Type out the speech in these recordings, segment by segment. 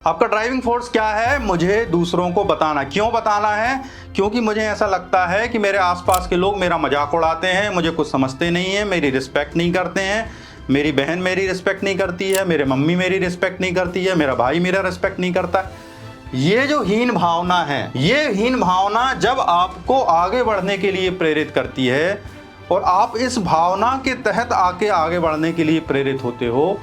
आपका driving force क्या है? मुझे दूसरों को बताना। क्यों बताना है? क्योंकि मुझे ऐसा लगता है कि मेरे आसपास के लोग मेरा मजाक उड़ाते हैं, मुझे कुछ समझते नहीं हैं, मेरी रिस्पेक्ट नहीं करते हैं। मेरी बहन मेरी रिस्पेक्ट नहीं करती है, मेरे मम्मी मेरी रिस्पेक्ट नहीं करती है, मेरा भाई मेरा रिस्पेक्ट नहीं करता। ये जो हीन भावना है, ये हीन भावना जब आपको आगे बढ़ने के लिए प्रेरित करती है और आप इस भावना के तहत आगे बढ़ने के लिए प्रेरित होते हो,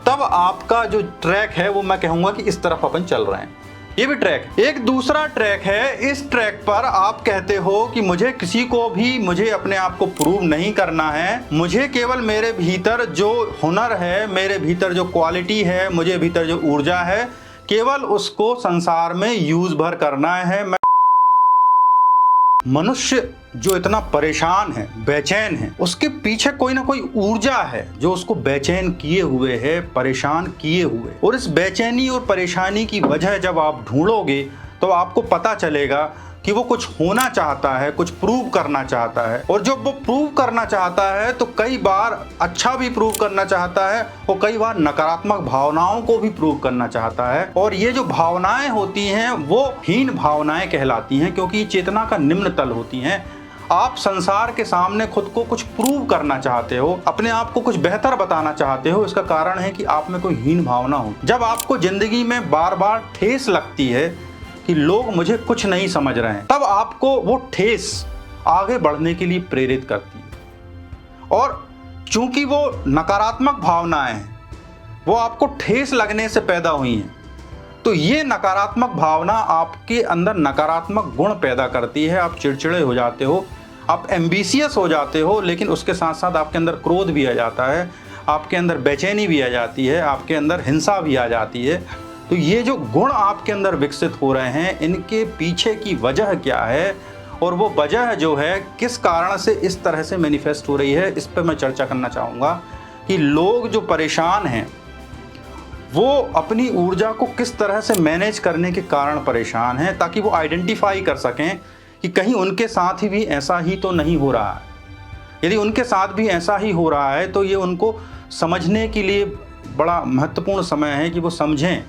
तब आपका जो ट्रैक है वो मैं कहूंगा कि इस तरफ अपन चल रहे हैं। ये भी ट्रैक, एक दूसरा ट्रैक है। इस ट्रैक पर आप कहते हो कि मुझे किसी को भी मुझे अपने आप को प्रूव नहीं करना है, मुझे केवल मेरे भीतर जो हुनर है, मेरे भीतर जो क्वालिटी है, मुझे भीतर जो ऊर्जा है, केवल उसको संसार में यूज भर करना है। मनुष्य जो इतना परेशान है, बेचैन है, उसके पीछे कोई ना कोई ऊर्जा है जो उसको बेचैन किए हुए है, परेशान किए हुए। और इस बेचैनी और परेशानी की वजह जब आप ढूंढोगे तो आपको पता चलेगा कि वो कुछ होना चाहता है, कुछ प्रूव करना चाहता है। और जब वो प्रूव करना चाहता है तो कई बार अच्छा भी प्रूव करना चाहता है और कई बार नकारात्मक भावनाओं को भी प्रूव करना चाहता है। और ये जो भावनाएं होती हैं वो हीन भावनाएं कहलाती हैं, क्योंकि ये चेतना का निम्न तल होती हैं। आप संसार के सामने खुद को कुछ प्रूव करना चाहते हो, अपने आप को कुछ बेहतर बताना चाहते हो। इसका कारण है कि आप में कोई हीन भावना हो। जब आपको जिंदगी में बार बार ठेस लगती है कि लोग मुझे कुछ नहीं समझ रहे हैं, तब आपको वो ठेस आगे बढ़ने के लिए प्रेरित करती है। और चूंकि वो नकारात्मक भावनाएं हैं, वो आपको ठेस लगने से पैदा हुई हैं, तो ये नकारात्मक भावना आपके अंदर नकारात्मक गुण पैदा करती है। आप चिड़चिड़े हो जाते हो, आप एम्बिशियस हो जाते हो, लेकिन उसके साथ साथ आपके अंदर क्रोध भी आ जाता है, आपके अंदर बेचैनी भी आ जाती है, आपके अंदर हिंसा भी आ जाती है। तो ये जो गुण आपके अंदर विकसित हो रहे हैं, इनके पीछे की वजह क्या है और वो वजह जो है किस कारण से इस तरह से मैनिफेस्ट हो रही है, इस पर मैं चर्चा करना चाहूँगा। कि लोग जो परेशान हैं वो अपनी ऊर्जा को किस तरह से मैनेज करने के कारण परेशान हैं, ताकि वो आइडेंटिफाई कर सकें कि कहीं उनके साथ ही भी ऐसा ही तो नहीं हो रहा है। यदि उनके साथ भी ऐसा ही हो रहा है तो ये उनको समझने के लिए बड़ा महत्वपूर्ण समय है कि वो समझें।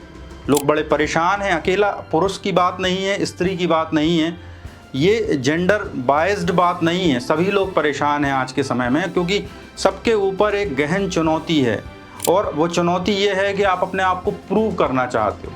लोग बड़े परेशान हैं। अकेला पुरुष की बात नहीं है, स्त्री की बात नहीं है, ये जेंडर बायस्ड बात नहीं है। सभी लोग परेशान हैं आज के समय में, क्योंकि सबके ऊपर एक गहन चुनौती है। और वो चुनौती ये है कि आप अपने आप को प्रूव करना चाहते हो,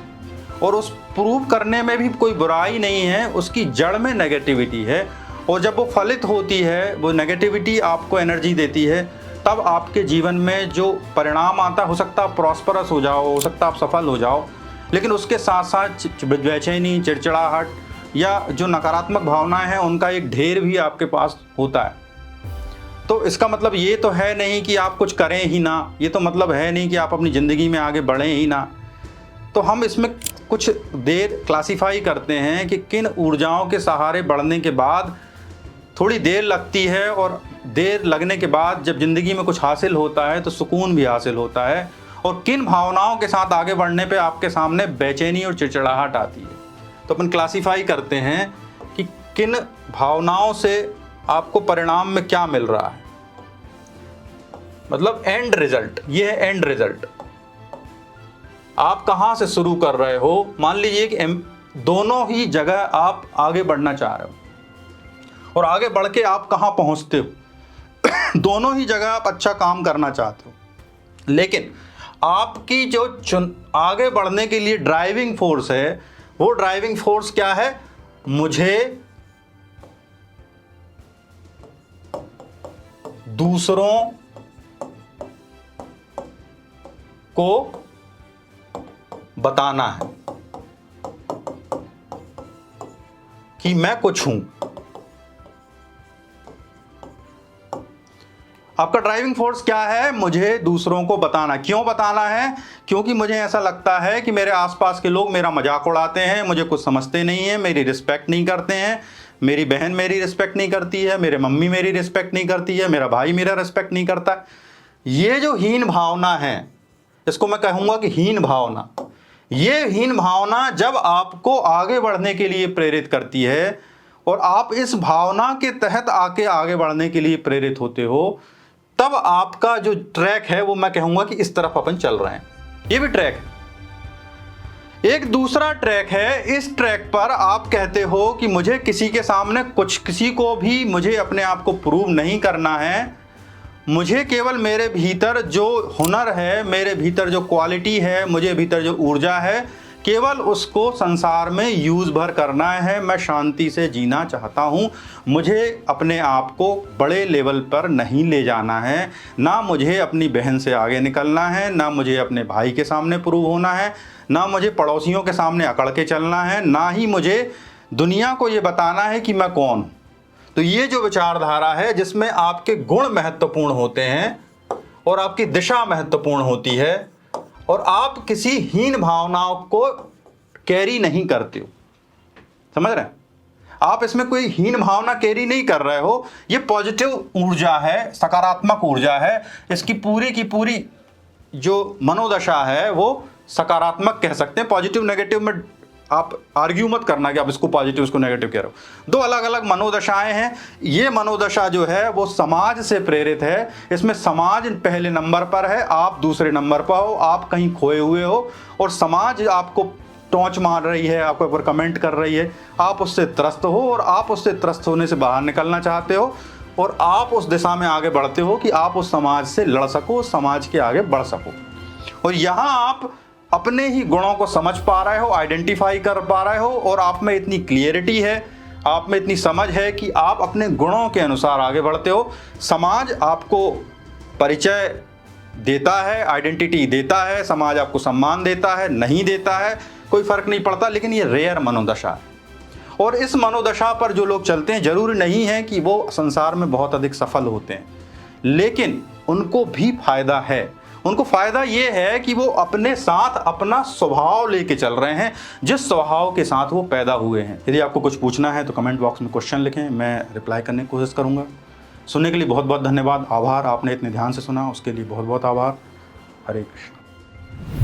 और उस प्रूव करने में भी कोई बुराई नहीं है, उसकी जड़ में नेगेटिविटी है। और जब वो फलित होती है, वो नेगेटिविटी आपको एनर्जी देती है, तब आपके जीवन में जो परिणाम आता, हो सकता है आप प्रॉस्परस हो जाओ, हो सकता है आप सफल हो जाओ, लेकिन उसके साथ साथ बेचैनी, चिड़चिड़ाहट या जो नकारात्मक भावनाएं हैं उनका एक ढेर भी आपके पास होता है। तो इसका मतलब ये तो है नहीं कि आप कुछ करें ही ना, ये तो मतलब है नहीं कि आप अपनी ज़िंदगी में आगे बढ़ें ही ना। तो हम इसमें कुछ देर क्लासीफाई करते हैं कि किन ऊर्जाओं के सहारे बढ़ने के बाद थोड़ी देर लगती है, और देर लगने के बाद जब ज़िंदगी में कुछ हासिल होता है तो सुकून भी हासिल होता है, और किन भावनाओं के साथ आगे बढ़ने पे आपके सामने बेचैनी और चिड़चिड़ाहट आती है। तो अपन क्लासीफाई करते हैं कि किन भावनाओं से आपको परिणाम में क्या मिल रहा है, मतलब एंड रिजल्ट। ये है एंड रिजल्ट। आप कहां से शुरू कर रहे हो। मान लीजिए कि दोनों ही जगह आप आगे बढ़ना चाह रहे हो, और आगे बढ़ के आप कहां पहुंचते हो दोनों ही जगह आप अच्छा काम करना चाहते हो, लेकिन आपकी जो आगे बढ़ने के लिए ड्राइविंग फोर्स है, वो ड्राइविंग फोर्स क्या है? मुझे दूसरों को बताना है कि मैं कुछ हूं। आपका ड्राइविंग फोर्स क्या है? मुझे दूसरों को बताना। क्यों बताना है? क्योंकि मुझे ऐसा लगता है कि मेरे आसपास के लोग मेरा मजाक उड़ाते हैं, मुझे कुछ समझते नहीं हैं, मेरी रिस्पेक्ट नहीं करते हैं, मेरी बहन मेरी रिस्पेक्ट नहीं करती है, मेरे मम्मी मेरी रिस्पेक्ट नहीं करती है, मेरा भाई मेरा रिस्पेक्ट नहीं करता। ये जो हीन भावना है, इसको मैं कहूँगा कि हीन भावना। ये हीन भावना जब आपको आगे बढ़ने के लिए प्रेरित करती है और आप इस भावना के तहत आगे बढ़ने के लिए प्रेरित होते हो, तब आपका जो ट्रैक है वो मैं कहूंगा कि इस तरफ अपन चल रहे हैं। ये भी ट्रैक है। एक दूसरा ट्रैक है, इस ट्रैक पर आप कहते हो कि मुझे किसी के सामने किसी को भी मुझे अपने आप को प्रूव नहीं करना है, मुझे केवल मेरे भीतर जो हुनर है, मेरे भीतर जो क्वालिटी है, मुझे भीतर जो ऊर्जा है, केवल उसको संसार में यूज़ भर करना है। मैं शांति से जीना चाहता हूँ, मुझे अपने आप को बड़े लेवल पर नहीं ले जाना है, ना मुझे अपनी बहन से आगे निकलना है, ना मुझे अपने भाई के सामने प्रूव होना है, ना मुझे पड़ोसियों के सामने अकड़ के चलना है, ना ही मुझे दुनिया को ये बताना है कि मैं कौन हूँ। तो ये जो विचारधारा है जिसमें आपके गुण महत्वपूर्ण होते हैं और आपकी दिशा महत्वपूर्ण होती है और आप किसी हीन भावनाओं को कैरी नहीं करते हो, समझ रहे हैं? आप इसमें कोई हीन भावना कैरी नहीं कर रहे हो, ये पॉजिटिव ऊर्जा है, सकारात्मक ऊर्जा है। इसकी पूरी की पूरी जो मनोदशा है वो सकारात्मक कह सकते हैं। पॉजिटिव नेगेटिव में आप आर्ग्यू मत करना कि आप इसको पॉजिटिव इसको नेगेटिव कह रहे हो, दो अलग अलग मनोदशाएं हैं। ये मनोदशा जो है वो समाज से प्रेरित है, इसमें समाज पहले नंबर पर है, आप दूसरे नंबर पर हो, आप कहीं खोए हुए हो और समाज आपको टॉर्च मार रही है, आपके ऊपर कमेंट कर रही है, आप उससे त्रस्त हो और आप उससे त्रस्त होने से बाहर निकलना चाहते हो और आप उस दिशा में आगे बढ़ते हो कि आप उस समाज से लड़ सको, उस समाज के आगे बढ़ सको। और यहाँ आप अपने ही गुणों को समझ पा रहे हो, आइडेंटिफाई कर पा रहे हो और आप में इतनी क्लियरिटी है, आप में इतनी समझ है कि आप अपने गुणों के अनुसार आगे बढ़ते हो। समाज आपको परिचय देता है, आइडेंटिटी देता है, समाज आपको सम्मान देता है, नहीं देता है, कोई फर्क नहीं पड़ता, लेकिन ये रेयर मनोदशा है। और इस मनोदशा पर जो लोग चलते हैं, जरूरी नहीं है कि वो संसार में बहुत अधिक सफल होते हैं, लेकिन उनको भी फायदा है। उनको फायदा ये है कि वो अपने साथ अपना स्वभाव लेके चल रहे हैं, जिस स्वभाव के साथ वो पैदा हुए हैं। यदि आपको कुछ पूछना है तो कमेंट बॉक्स में क्वेश्चन लिखें, मैं रिप्लाई करने की कोशिश करूंगा। सुनने के लिए बहुत बहुत धन्यवाद, आभार। आपने इतने ध्यान से सुना उसके लिए बहुत बहुत आभार। हरे कृष्ण।